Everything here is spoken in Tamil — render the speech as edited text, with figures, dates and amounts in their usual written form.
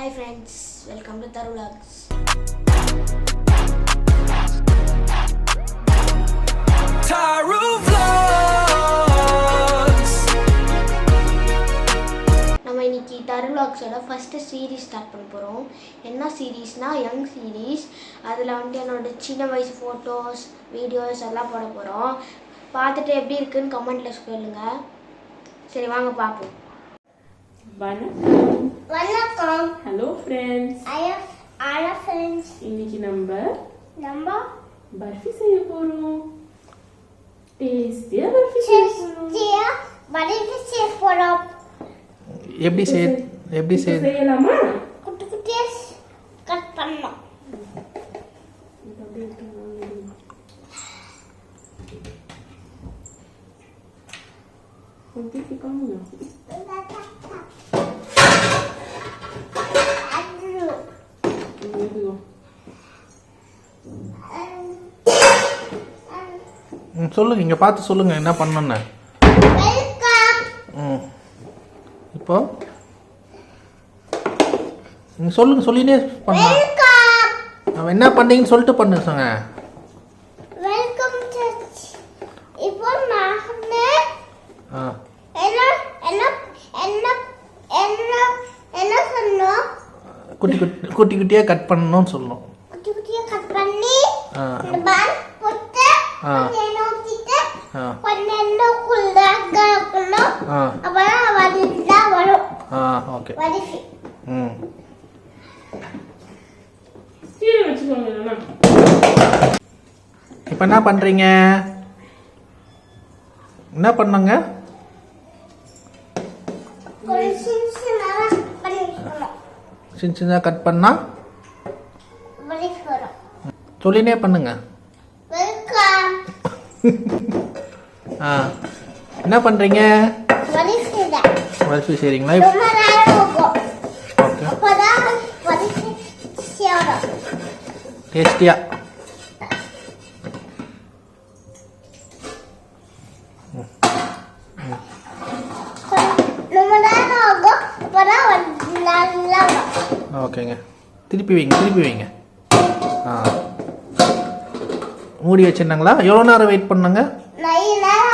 Hi friends, welcome to Tharu Vlogs. Tharu Vlogs. நம்ம இன்னைக்கு Tharu Vlogsோட ஃபர்ஸ்ட் சீரிஸ் ஸ்டார்ட் பண்ண போறோம். என்ன சீரிஸ்னா யங் சீரிஸ். அதுல வந்து என்னோட சின்ன வயசு போட்டோஸ், வீடியோஸ் எல்லாம் போட போறோம். பார்த்துட்டு எப்படி இருக்குன்னு கமெண்ட்ல சொல்லுங்க. சரி வாங்க பாப்போம். வணக்கம். Hello friends. Hello friends. இன்னைக்கு நம்ம பர்ஃபி செய்ய போறோம். டேஸ்டியா பர்ஃபி செய்ய போறோம். எப்படி செய்யலாமா? குட்டி குட்டியா கட் பண்ணலாம். சொல்லுங்க, இங்க பார்த்து சொல்லுங்க என்ன பண்ணணும்னு. இப்போ நீங்க சொல்லுங்க, சொல்லினே பண்ணலாம். அவன் என்ன பண்ணீங்கன்னு சொல்லிட்டு பண்ணுங்க. Welcome church. இப்போ நான் என்ன சொன்னோம்? குட்டி குட்டியா கட் பண்ணணும்னு சொல்லணும். குட்டி குட்டியா கட் பண்ணி இந்த பால் போட்டு என்ன ஊத்திட்டு கொஞ்சம் குள்ளாக்கணும். அப்புறம் வடிச்சா வரும். ஓகே. வடிச்சி கீழே வச்சுக்கோங்க. இப்போ என்ன பண்றீங்க? என்ன பண்ணுங்க? சின்ன சின்ன கட் பண்ணா சொல்லினே பண்ணுங்க. என்ன பண்றீங்க? வரிசை செய்றீங்களா? டேஸ்டியா ஓகேங்க. திருப்பி வைங்க. மூடி வச்சிருந்தாங்களா? எவ்வளோ நேரம் வெயிட் பண்ணுங்க? நிறைய நேரம்.